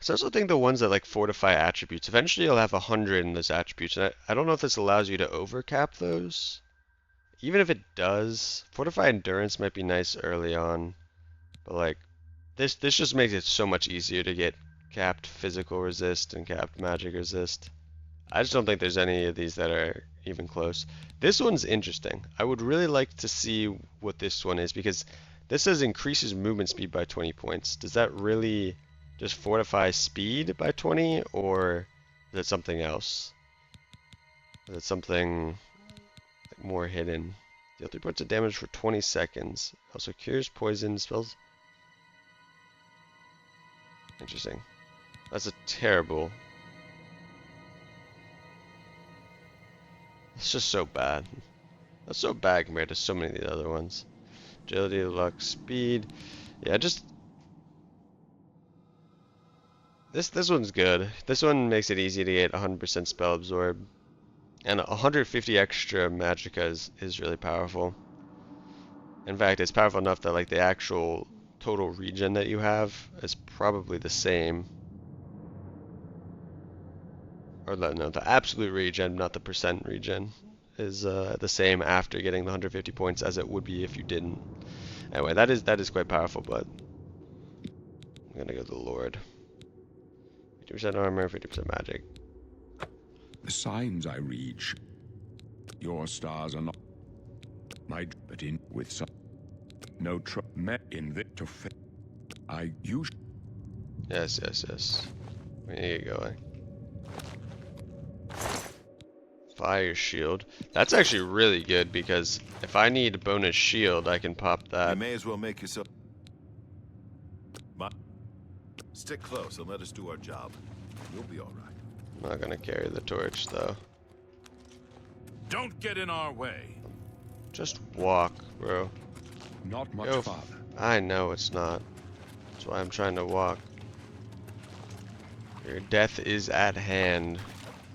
So I also think the ones that like fortify attributes, eventually you'll have 100 in those attributes. And I don't know if this allows you to overcap those. Even if it does, fortify endurance might be nice early on. But like, this just makes it so much easier to get capped physical resist and capped magic resist. I just don't think there's any of these that are even close. This one's interesting. I would really like to see what this one is, because this says increases movement speed by 20 points. Does that really just fortify speed by 20, or is it something else? Is it something like more hidden? Deal 3 points of damage for 20 seconds. Also cures poison spells. Interesting. That's a terrible. It's just so bad. That's so bad compared to so many of the other ones. Agility, luck, speed. Yeah, just this one's good. This one makes it easy to get 100% spell absorb, and 150 extra magicka is really powerful. In fact, it's powerful enough that like the actual total regen that you have is probably the same. Or no, the absolute regen, not the percent regen, is the same after getting the 150 points as it would be if you didn't. Anyway, that is quite powerful, but I'm gonna go to the Lord. 50% armor, 50% magic. The signs I read. Your stars are not my, but in with some no met in the to fit. I use. Yes. We need to get going. Fire shield. That's actually really good, because if I need a bonus shield, I can pop You that. may as well make yourself. Stick close and let us do our job. You'll be all right. I'm not gonna carry the torch though. Don't get in our way. Just walk, bro. Not much Go. farther. I know it's not. That's why I'm trying to walk. Your death is at hand.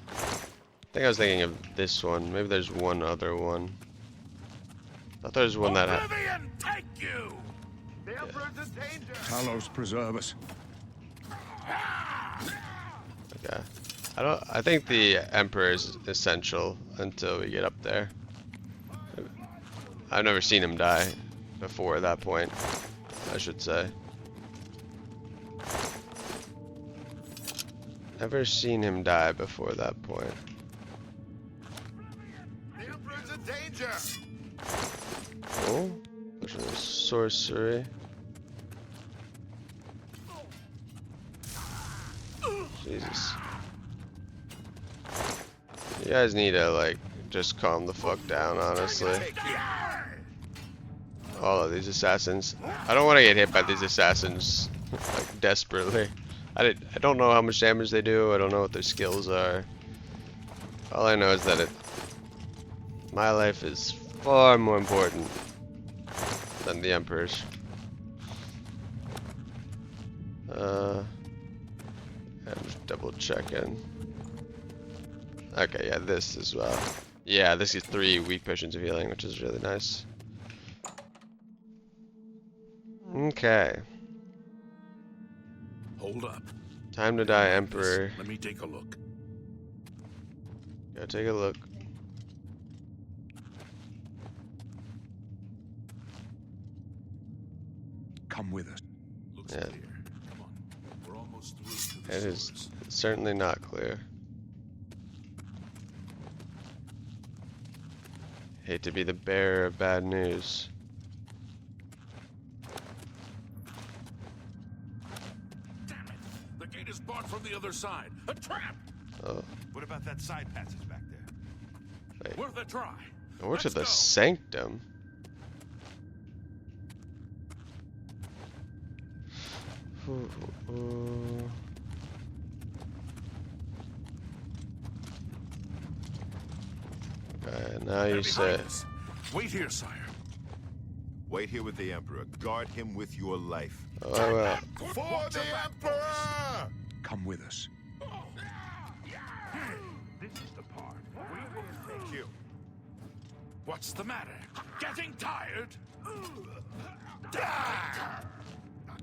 I think I was thinking of this one. Maybe there's one other one. I thought there was one that had. Oblivion, take you! The Emperor's in danger! Talos preserve us. Okay. I think the Emperor is essential until we get up there. I've never seen him die before that point, I should say. Never seen him die before that point. The Emperor's in danger! Oh, pushing the sorcery. Jesus. You guys need to, like, just calm the fuck down, honestly. All of these assassins. I don't want to get hit by these assassins, like, desperately. I don't know how much damage they do. I don't know what their skills are. All I know is that my life is far more important than the Emperor's. I'm just double checking. Okay, yeah, this as well. Yeah, this is 3 weak potions of healing, which is really nice. Okay. Hold up. Time to die, Emperor. Let me take a look. Go take a look. Come with us. Looks Yeah. clear. Come on. We're almost through to the It is source. certainly not clear. Hate to be the bearer of bad news. Damn it! The gate is barred from the other side. A trap! Oh, What about that side passage back there? wait. Worth a try. Over to Let's the go. sanctum. Ooh. Okay, now They're you behind say. us. Wait here, sire. Wait here with the Emperor. Guard him with your life. Oh, well. For the Emperor! Come with us. This is the part. Thank you. What's the matter? Getting tired?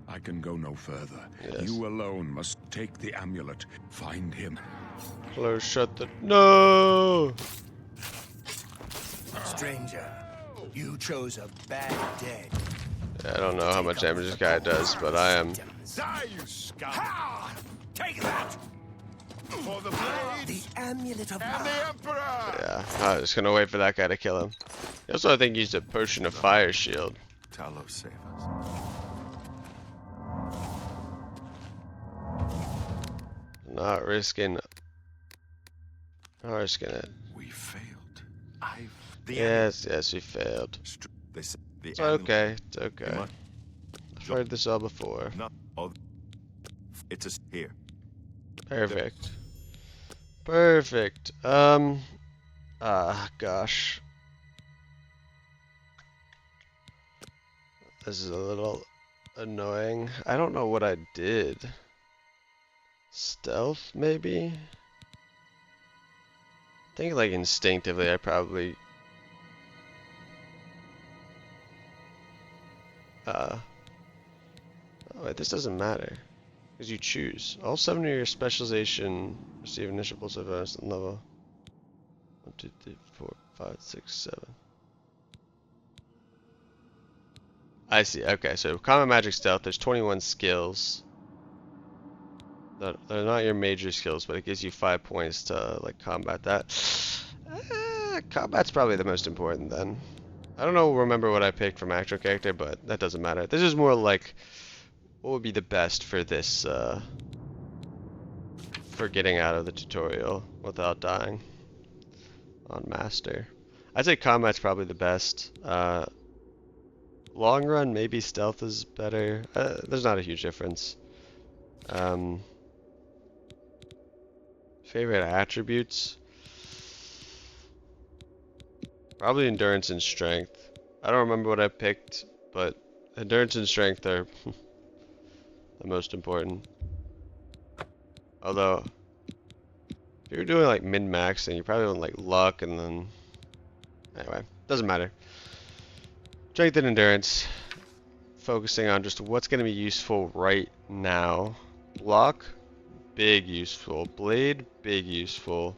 I can go no further. Yes. You alone must take the amulet. Find him. Close, shut the. No! Stranger, you chose a bad day. Yeah, I don't know how much damage this guy does, but I am. Die, you scum! Ha! Take that! For the The blades amulet of and the Emperor! Yeah, I'm just gonna wait for that guy to kill him. He also, I think, used a potion of fire shield. Talos, save us. Not risking. Not risking it. We failed. The Yes, yes, we failed. They said the It's okay. It's okay. must- I've heard this all before. Not all. It's a here. Perfect. Perfect. Gosh. This is a little annoying. I don't know what I did. Stealth, maybe? I think, like, instinctively, I probably... Oh, wait, this doesn't matter. Because you choose. All 7 of your specialization receive initial pulse of bonus level. 1, 2, 3, 4, 5, 6, 7. I see. Okay, so common magic stealth, there's 21 skills. They're not your major skills, but it gives you 5 points to, like, combat that. Combat's probably the most important then. I don't remember what I picked from actual character, but that doesn't matter. This is more like what would be the best for this, for getting out of the tutorial without dying on Master. I'd say combat's probably the best. Long run, maybe stealth is better. There's not a huge difference. Favorite attributes? Probably endurance and strength. I don't remember what I picked, but endurance and strength are the most important. Although, if you're doing like min-max, then you probably want like luck and then... Anyway, doesn't matter. Strength and endurance. Focusing on just what's going to be useful right now. Block, big useful. Blade, big useful.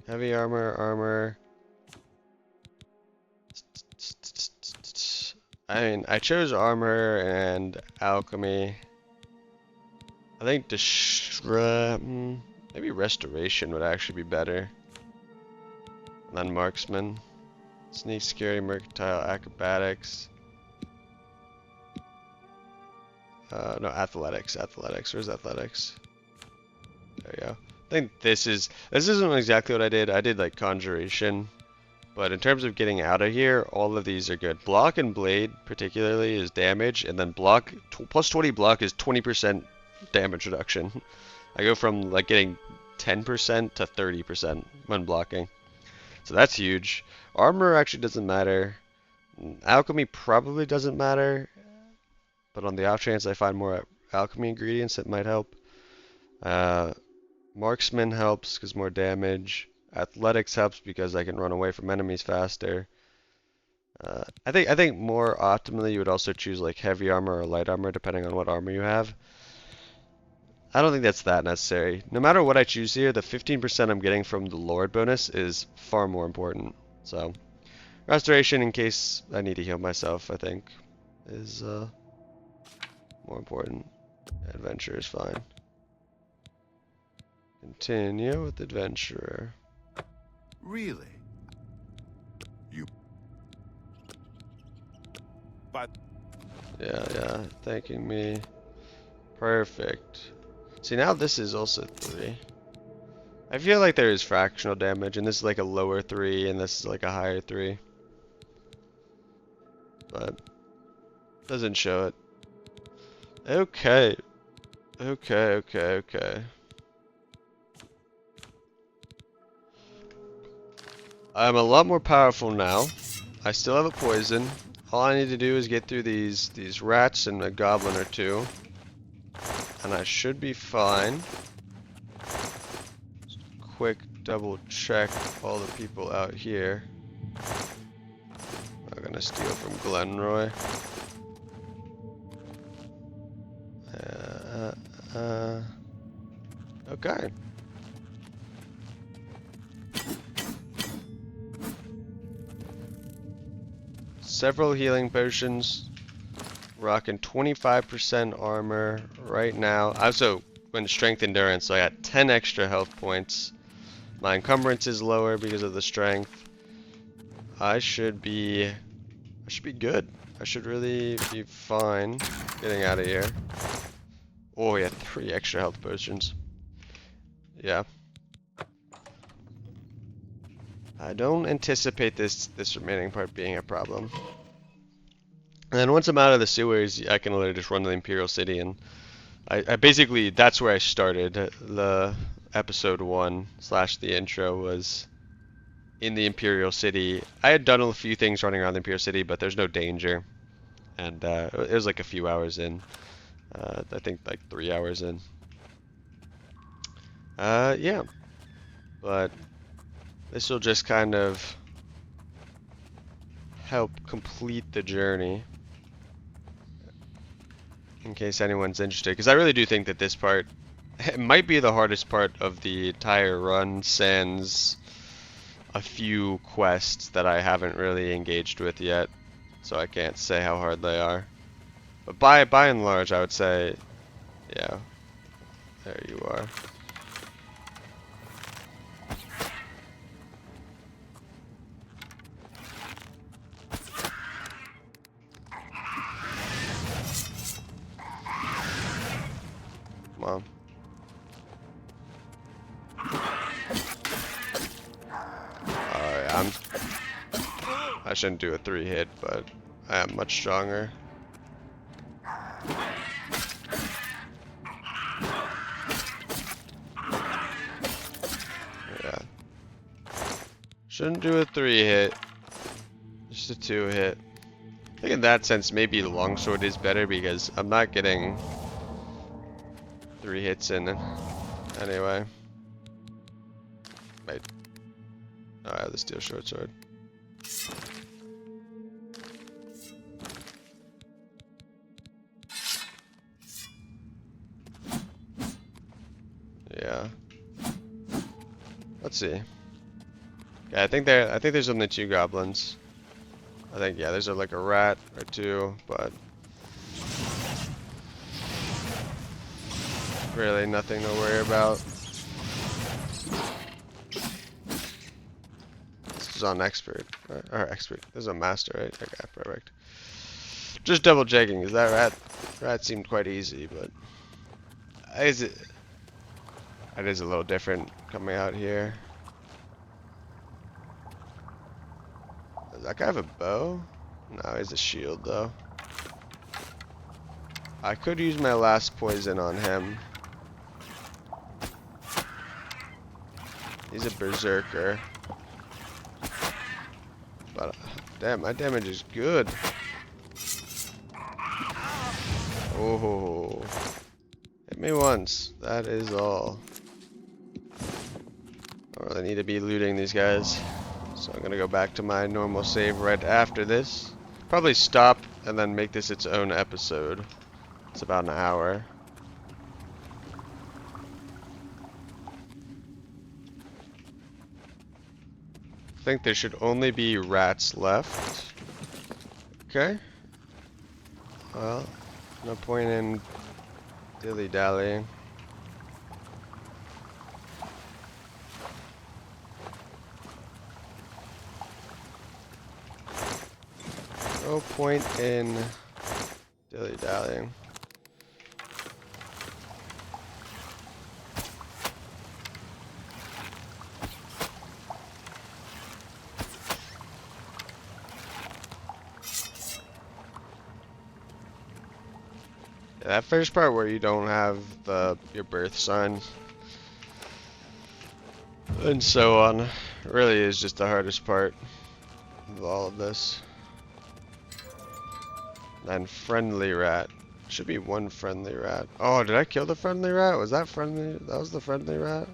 Heavy armor. I mean, I chose armor and alchemy. I think maybe restoration would actually be better than marksman. Sneak, security, mercantile, acrobatics. No, athletics. Where's athletics? There you go. I think this isn't exactly what I did. I did like conjuration. But in terms of getting out of here, all of these are good. Block and blade, particularly, is damage, and then block plus 20 block is 20% damage reduction. I go from like getting 10% to 30% when blocking, so that's huge. Armor actually doesn't matter. Alchemy probably doesn't matter, but on the off chance I find more alchemy ingredients, it might help. Marksman helps because more damage. Athletics helps because I can run away from enemies faster. I think more optimally you would also choose like heavy armor or light armor depending on what armor you have. I don't think that's that necessary. No matter what I choose here, the 15% I'm getting from the Lord bonus is far more important. So, restoration in case I need to heal myself, I think, is more important. Adventure is fine. Continue with adventurer. Really? But Yeah, thanking me. Perfect. See, now this is also 3. I feel like there is fractional damage, and this is like a lower 3, and this is like a higher 3. But, doesn't show it. Okay. I'm a lot more powerful now. I still have a poison. All I need to do is get through these rats and a goblin or two. And I should be fine. Just quick double check all the people out here. I'm gonna steal from Glenroy. Okay. Several healing potions. Rocking 25% armor right now. I also went strength endurance, so I got 10 extra health points. My encumbrance is lower because of the strength. I should be good. I should really be fine getting out of here. Oh yeah, 3 extra health potions. Yeah. I don't anticipate this remaining part being a problem. And then once I'm out of the sewers, I can literally just run to the Imperial City, and I basically, that's where I started. The episode 1 / the intro was in the Imperial City. I had done a few things running around the Imperial City, but there's no danger. And it was like a few hours in. I think like 3 hours in. Yeah. But this will just kind of help complete the journey. In case anyone's interested, because I really do think that this part it might be the hardest part of the entire run, sans a few quests that I haven't really engaged with yet, so I can't say how hard they are. But by and large, I would say, yeah, there you are. Come on. Alright, I shouldn't do a 3-hit, but I am much stronger. Yeah. Shouldn't do a 3-hit. Just a 2-hit. I think in that sense, maybe the longsword is better because I'm not getting 3 hits in anyway. Wait. Oh, I have the steel short sword. Yeah. Let's see. Yeah, I think there's only 2 goblins. I think, yeah, there's like a rat or 2, but really nothing to worry about. This is on expert, or expert. This is a master, right? Okay, perfect. Just double checking, is that rat? Rat seemed quite easy, but it is a little different coming out here. Does that guy have a bow? No, he's a shield though. I could use my last poison on him. He's a berserker. But damn, my damage is good. Oh, hit me once. That is all. I don't really need to be looting these guys. So I'm gonna go back to my normal save right after this. Probably stop and then make this its own episode. It's about an hour. I think there should only be rats left. Okay. Well, no point in dilly-dallying. No point in dilly-dallying. Yeah, that first part where you don't have your birth sign and so on really is just the hardest part of all of this. And friendly rat. Should be 1 friendly rat. Oh, did I kill the friendly rat? Was that friendly? That was the friendly rat?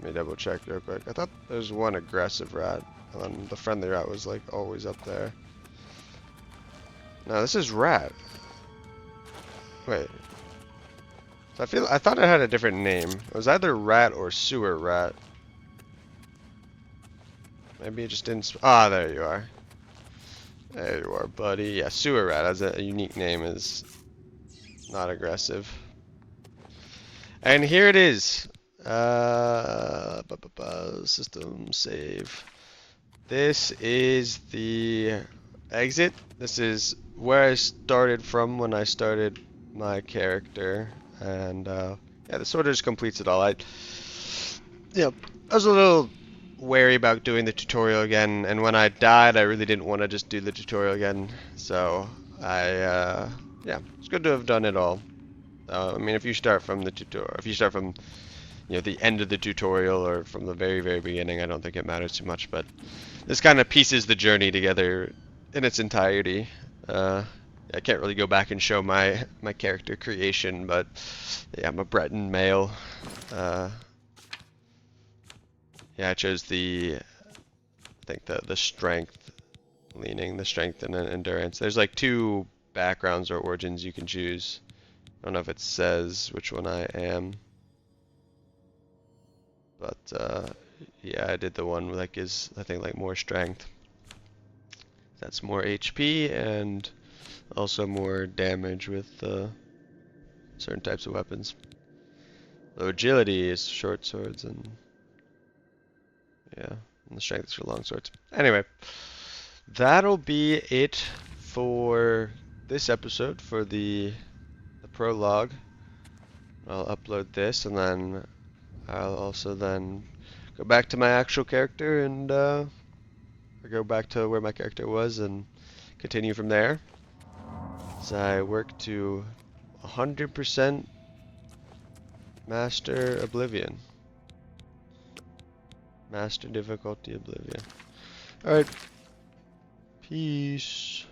Let me double check real quick. I thought there was 1 aggressive rat. And then the friendly rat was like always up there. No, this is rat. Wait. So I thought it had a different name. It was either rat or sewer rat. Maybe it just didn't. Ah, there you are. There you are, buddy. Yeah, sewer rat has a unique name, is not aggressive. And here it is. System save. This is the exit. This is where I started from when I started my character, and yeah, this sort of just completes it all. I was a little wary about doing the tutorial again, and when I died I really didn't want to just do the tutorial again, so yeah, it's good to have done it all. I mean, if you start from the tutorial, if you start from the end of the tutorial or from the very, very beginning, I don't think it matters too much, but this kind of pieces the journey together in its entirety. I can't really go back and show my character creation, but yeah, I'm a Breton male. Yeah, I chose I think the strength leaning, the strength and endurance. There's like 2 backgrounds or origins you can choose. I don't know if it says which one I am, but yeah, I did the one that gives, I think, like more strength. That's more HP and also more damage with certain types of weapons. Low agility is short swords, and yeah, and the strength is for long swords. Anyway, that'll be it for this episode, for the prologue. I'll upload this, and then I'll also then go back to my actual character and go back to where my character was and continue from there. As I work to 100% Master Oblivion. Master difficulty Oblivion. Alright. Peace.